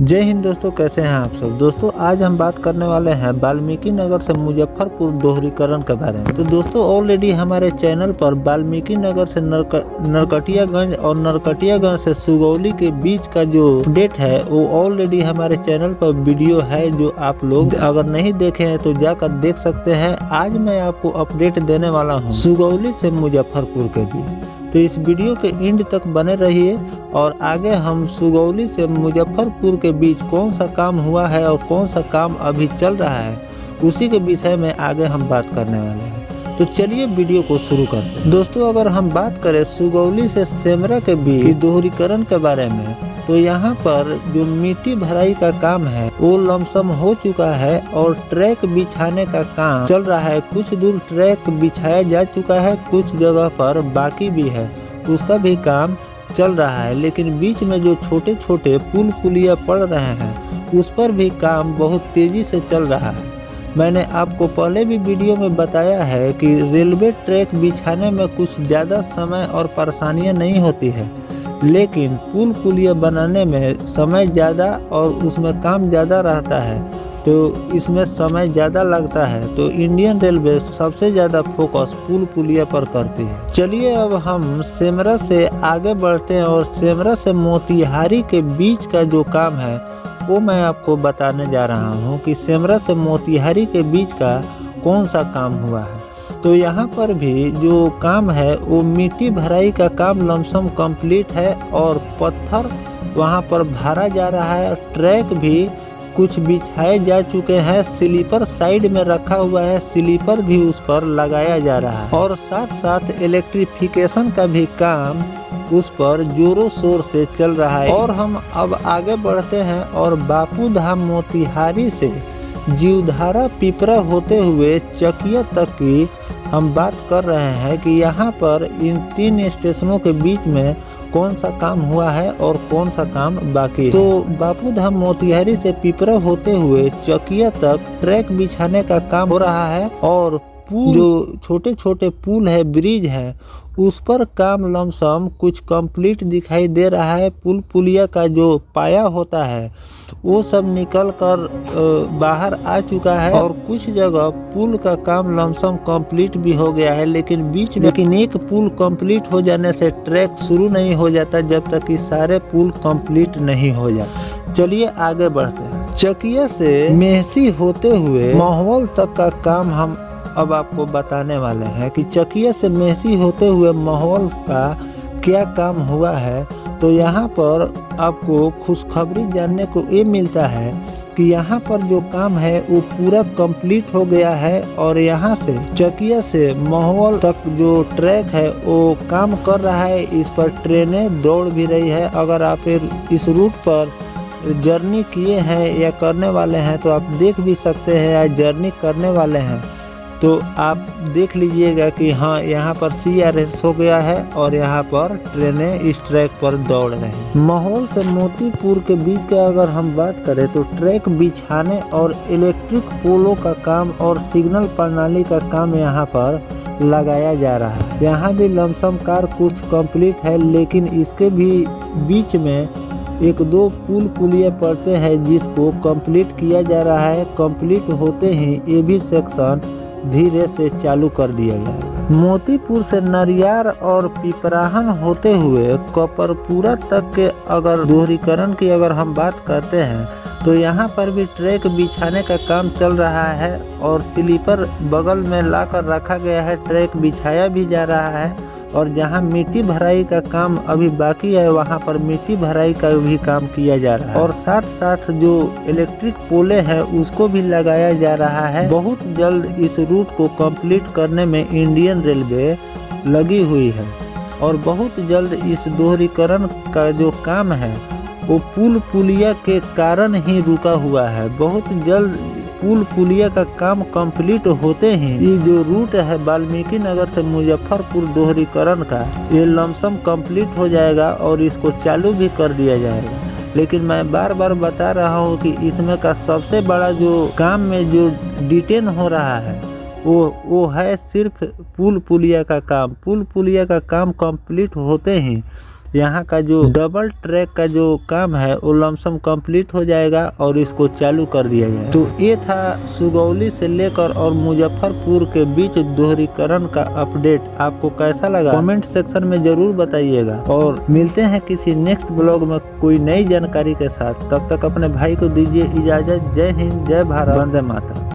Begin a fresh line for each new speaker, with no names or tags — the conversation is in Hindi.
जय हिंद दोस्तों, कैसे हैं आप सब। दोस्तों आज हम बात करने वाले हैं वाल्मीकि नगर से मुजफ्फरपुर दोहरीकरण के बारे में। तो दोस्तों ऑलरेडी हमारे चैनल पर वाल्मीकि नगर से नरकटियागंज और नरकटियागंज से सुगौली के बीच का जो अपडेट है वो ऑलरेडी हमारे चैनल पर वीडियो है, जो आप लोग अगर नहीं देखे हैं तो जाकर देख सकते हैं। आज मैं आपको अपडेट देने वाला हूँ सुगौली से मुजफ्फरपुर के बीच, तो इस वीडियो के एंड तक बने रहिए और आगे हम सुगौली से मुजफ्फरपुर के बीच कौन सा काम हुआ है और कौन सा काम अभी चल रहा है उसी के विषय में आगे हम बात करने वाले हैं। तो चलिए वीडियो को शुरू करते हैं। दोस्तों अगर हम बात करें सुगौली से सेमरा के बीच दोहरीकरण के बारे में, तो यहाँ पर जो मिट्टी भराई का काम है वो लमसम हो चुका है और ट्रैक बिछाने का काम चल रहा है। कुछ दूर ट्रैक बिछाया जा चुका है, कुछ जगह पर बाकी भी है, उसका भी काम चल रहा है। लेकिन बीच में जो छोटे छोटे पुल पुलिया पड़ रहे हैं उस पर भी काम बहुत तेजी से चल रहा है। मैंने आपको पहले भी वीडियो में बताया है कि रेलवे ट्रैक बिछाने में कुछ ज़्यादा समय और परेशानियां नहीं होती है, लेकिन पुल पुलिया बनाने में समय ज़्यादा और उसमें काम ज़्यादा रहता है, तो इसमें समय ज़्यादा लगता है। तो इंडियन रेलवे सबसे ज़्यादा फोकस पुल पुलिया पर करती है। चलिए अब हम सेमरा से आगे बढ़ते हैं और सेमरा से मोतिहारी के बीच का जो काम है वो मैं आपको बताने जा रहा हूँ कि सेमरा से मोतिहारी के बीच का कौन सा काम हुआ है। तो यहाँ पर भी जो काम है वो मिट्टी भराई का काम लमसम कंप्लीट है और पत्थर वहाँ पर भरा जा रहा है। ट्रैक भी कुछ बिछाए जा चुके हैं, स्लीपर साइड में रखा हुआ है, स्लीपर भी उस पर लगाया जा रहा है और साथ साथ इलेक्ट्रिफिकेशन का भी काम उस पर जोरों शोर से चल रहा है। और हम अब आगे बढ़ते हैं और बापू धाम मोतिहारी से जीवधारा पिपरा होते हुए चकिया तक की हम बात कर रहे हैं कि यहाँ पर इन 3 स्टेशनों के बीच में कौन सा काम हुआ है और कौन सा काम बाकी है। तो बापू धाम मोतिहारी से पिपरा होते हुए चकिया तक ट्रैक बिछाने का काम हो रहा है और पुल जो छोटे छोटे पुल है, ब्रिज है, उस पर काम लमसम कुछ कंप्लीट दिखाई दे रहा है। पुल पुलिया का जो पाया होता है वो सब निकल कर बाहर आ चुका है और कुछ जगह पुल का काम लमसम कंप्लीट भी हो गया है। लेकिन बीच में एक पुल कंप्लीट हो जाने से ट्रैक शुरू नहीं हो जाता जब तक कि सारे पुल कंप्लीट नहीं हो जाते। चलिए आगे बढ़ते हैं। चकिया से मेहसी होते हुए माहौल तक का काम हम अब आपको बताने वाले हैं कि चकिया से मेहसी होते हुए माहौल का क्या काम हुआ है। तो यहाँ पर आपको खुशखबरी जानने को ये मिलता है कि यहाँ पर जो काम है वो पूरा कंप्लीट हो गया है और यहाँ से चकिया से माहौल तक जो ट्रैक है वो काम कर रहा है। इस पर ट्रेनें दौड़ भी रही है। अगर आप इस रूट पर जर्नी किए हैं या करने वाले हैं तो आप देख भी सकते हैं या जर्नी करने वाले हैं तो आप देख लीजिएगा कि हाँ यहाँ पर CRS हो गया है और यहाँ पर ट्रेनें इस ट्रैक पर दौड़ रही हैं। माहौल से मोतीपुर के बीच का अगर हम बात करें तो ट्रैक बिछाने और इलेक्ट्रिक पोलों का काम और सिग्नल प्रणाली का काम यहाँ पर लगाया जा रहा है। यहाँ भी लमसम कार कुछ कंप्लीट है, लेकिन इसके भी बीच में 1-2 पुल पुलिया पड़ते हैं जिसको कंप्लीट किया जा रहा है। कंप्लीट होते ही ये भी सेक्शन धीरे से चालू कर दिया जाएगा। मोतीपुर से नरियार और पिपराहन होते हुए कपरपुरा तक के अगर दोहरीकरण की अगर हम बात करते हैं तो यहाँ पर भी ट्रैक बिछाने का काम चल रहा है और स्लीपर बगल में लाकर रखा गया है, ट्रैक बिछाया भी जा रहा है। और जहाँ मिट्टी भराई का काम अभी बाकी है वहाँ पर मिट्टी भराई का भी काम किया जा रहा है और साथ साथ जो इलेक्ट्रिक पोले हैं उसको भी लगाया जा रहा है। बहुत जल्द इस रूट को कंप्लीट करने में इंडियन रेलवे लगी हुई है और बहुत जल्द इस दोहरीकरण का जो काम है वो पुल पुलिया के कारण ही रुका हुआ है। बहुत जल्द पुल पुलिया का काम कंप्लीट होते ही ये जो रूट है वाल्मीकि नगर से मुजफ्फरपुर दोहरीकरण का ये लमसम कंप्लीट हो जाएगा और इसको चालू भी कर दिया जाएगा। लेकिन मैं बार बार बता रहा हूँ कि इसमें का सबसे बड़ा जो काम में जो डिटेन हो रहा है वो है सिर्फ पुल पुलिया का काम। पुल पुलिया का काम कंप्लीट होते ही यहाँ का जो डबल ट्रैक का जो काम है वो लमसम कंप्लीट हो जाएगा और इसको चालू कर दिया जाएगा। तो ये था सुगौली से लेकर और मुजफ्फरपुर के बीच दोहरीकरण का अपडेट। आपको कैसा लगा कमेंट सेक्शन में जरूर बताइएगा और मिलते हैं किसी नेक्स्ट ब्लॉग में कोई नई जानकारी के साथ। तब तक अपने भाई को दीजिए इजाजत। जय हिंद, जय भारत, वंदे मातरम।